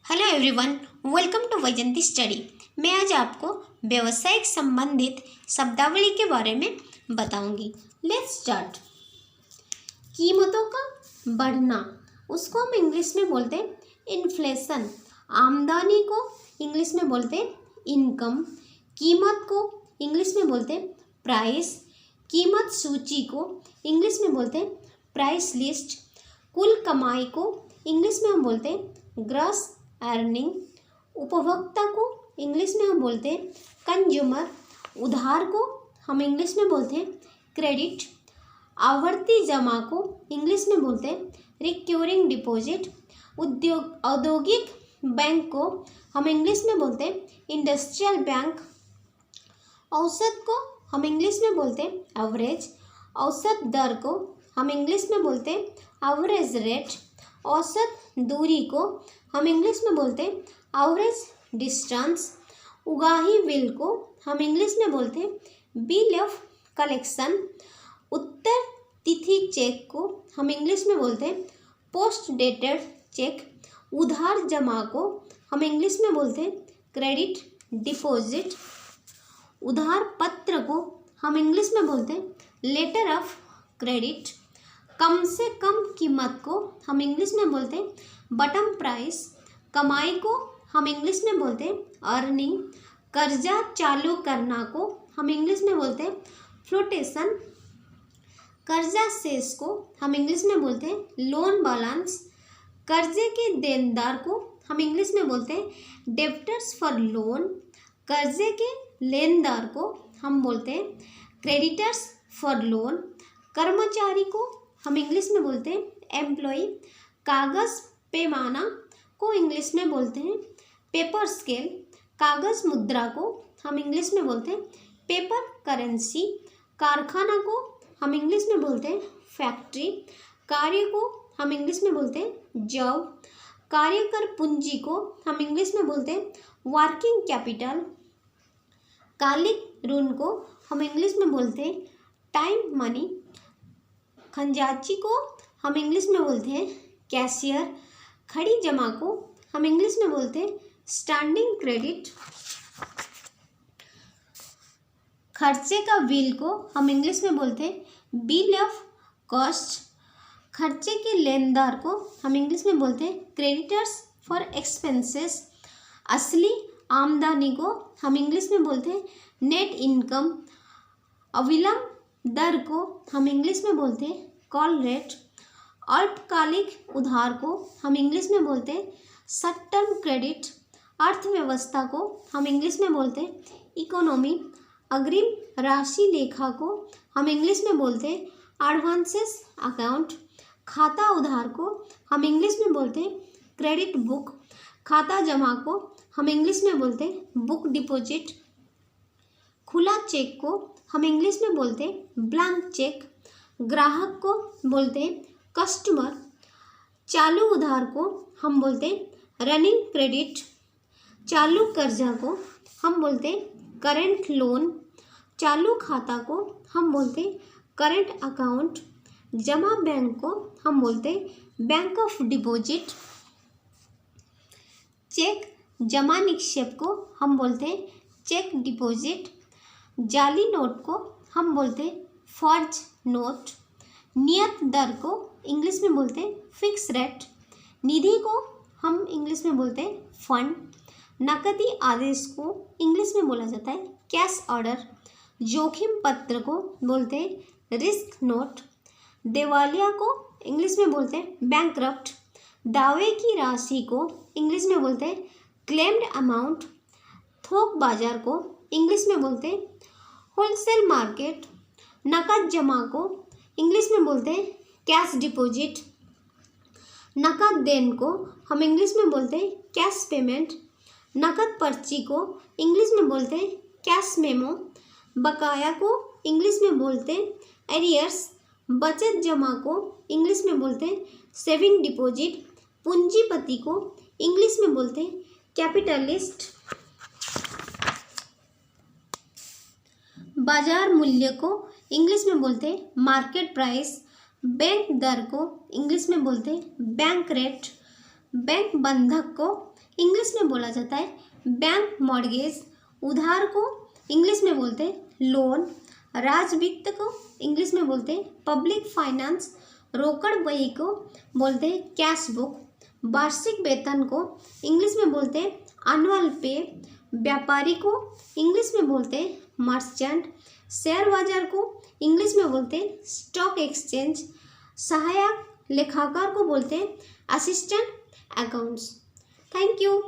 Hello everyone, welcome to Vaijanti study. मैं आज आपको व्यवसायिक संबंधित शब्दावली के बारे में बताऊंगी। Let's start. कीमतों का बढ़ना, उसको हम इंग्लिश में बोलते हैं इन्फ्लेशन। आमदनी को इंग्लिश में बोलते हैं इनकम। कीमत को इंग्लिश में बोलते हैं प्राइस। कीमत सूची को इंग्लिश में बोलते हैं प्राइस लिस्ट। कुल कमाई को इंग्लिश में हम बोलते हैं ग्रॉस अर्निंग। उपभोक्ता को इंग्लिश में हम बोलते हैं कंज्यूमर। उधार को हम इंग्लिश में बोलते हैं क्रेडिट। आवर्ती जमा को इंग्लिश में बोलते हैं रिक्योरिंग डिपॉजिट। औद्योगिक बैंक को हम इंग्लिश में बोलते हैं इंडस्ट्रियल बैंक। औसत को हम इंग्लिश में बोलते हैं एवरेज। औसत दर को हम इंग्लिश में बोलते हैं एवरेज रेट। औसत दूरी को हम इंग्लिश में बोलते हैं एवरेज डिस्टेंस। उगाही बिल को हम इंग्लिश में बोलते हैं बिल ऑफ कलेक्शन। उत्तर तिथि चेक को हम इंग्लिश में बोलते हैं पोस्ट डेटेड चेक। उधार जमा को हम इंग्लिश में बोलते हैं क्रेडिट डिपॉजिट। उधार पत्र को हम इंग्लिश में बोलते हैं लेटर ऑफ क्रेडिट। कम से कम कीमत को हम इंग्लिश में बोलते हैं बटम प्राइस। कमाई को हम इंग्लिश में बोलते हैं अर्निंग। कर्जा चालू करना को हम इंग्लिश में बोलते हैं फ्लोटेशन। कर्जा शेष को हम इंग्लिश में बोलते हैं लोन बैलेंस। कर्जे के देनदार को हम इंग्लिश में बोलते हैं डेब्टर्स फॉर लोन। कर्जे के लेनदार को हम बोलते हैं क्रेडिटर्स फॉर लोन। कर्मचारी को हम इंग्लिश में बोलते हैं एम्प्लॉय। कागज़ पैमाना को इंग्लिश में बोलते हैं पेपर स्केल। कागज़ मुद्रा को हम इंग्लिश में बोलते हैं पेपर करेंसी। कारखाना को हम इंग्लिश में बोलते हैं फैक्ट्री। कार्य को हम इंग्लिश में बोलते हैं जॉब। कार्यकर पूंजी को हम इंग्लिश में बोलते हैं वर्किंग कैपिटल। कालिक ऋण को हम इंग्लिश में बोलते हैं टाइम मनी। खजांची को हम इंग्लिश में बोलते हैं कैशियर। खड़ी जमा को हम इंग्लिश में बोलते हैं स्टैंडिंग क्रेडिट। खर्चे का बिल को हम इंग्लिश में बोलते हैं बिल ऑफ कॉस्ट। खर्चे के लेनदार को हम इंग्लिश में बोलते हैं क्रेडिटर्स फॉर एक्सपेंसेस। असली आमदनी को हम इंग्लिश में बोलते हैं नेट इनकम। अविलंब दर को हम इंग्लिश में बोलते हैं कॉल रेट। अल्पकालिक उधार को हम इंग्लिश में बोलते हैं शॉर्ट टर्म क्रेडिट। अर्थव्यवस्था को हम इंग्लिश में बोलते हैं इकोनॉमी। अग्रिम राशि लेखा को हम इंग्लिश में बोलते हैं एडवांसेस अकाउंट। खाता उधार को हम इंग्लिश में बोलते हैं क्रेडिट बुक। खाता जमा को हम इंग्लिश में बोलते हैं बुक डिपॉजिट। खुला चेक को हम इंग्लिश में बोलते हैं ब्लैंक चेक। ग्राहक को बोलते हैं कस्टमर। चालू उधार को हम बोलते हैं रनिंग क्रेडिट। चालू कर्जा को हम बोलते हैं करेंट लोन। चालू खाता को हम बोलते हैं करेंट अकाउंट। जमा बैंक को हम बोलते हैं बैंक ऑफ डिपॉजिट। चेक जमा निक्षेप को हम बोलते हैं चेक डिपॉजिट। जाली नोट को हम बोलते हैं फर्ज नोट। नियत दर को इंग्लिश में बोलते हैं फिक्स रेट। निधि को हम इंग्लिश में बोलते हैं फंड। नकदी आदेश को इंग्लिश में बोला जाता है कैश ऑर्डर। जोखिम पत्र को बोलते हैं रिस्क नोट। दिवालिया को इंग्लिश में बोलते हैं बैंकरप्ट। दावे की राशि को इंग्लिश में बोलते हैं क्लेम्ड अमाउंट। थोक बाजार को इंग्लिश में बोलते हैं होलसेल मार्केट। नकद जमा को इंग्लिश में बोलते हैं कैश डिपॉजिट। नकद देन को हम इंग्लिश में बोलते हैं कैश पेमेंट। नकद पर्ची को इंग्लिश में बोलते हैं कैश मेमो। बकाया को इंग्लिश में बोलते हैं एरियर्स। बचत जमा को इंग्लिश में बोलते हैं सेविंग डिपॉजिट। पूंजीपति को इंग्लिश में बोलते हैं कैपिटलिस्ट। बाजार मूल्य को इंग्लिश में बोलते हैं मार्केट प्राइस। बैंक दर को इंग्लिश में बोलते हैं बैंक रेट। बैंक बंधक को इंग्लिश में बोला जाता है बैंक मॉर्गेज, उधार को इंग्लिश में बोलते हैं लोन, राज्य वित्त को इंग्लिश में बोलते हैं पब्लिक फाइनेंस, रोकड़ बही को बोलते हैं कैश बुक, वार्षिक वेतन को इंग्लिश में बोलते हैं एनुअल पे, व्यापारी को इंग्लिश में बोलते हैं मर्चेंट, शेयर बाजार को इंग्लिश में बोलते हैं स्टॉक एक्सचेंज, सहायक लेखाकार को बोलते हैं असिस्टेंट अकाउंट्स। Thank you.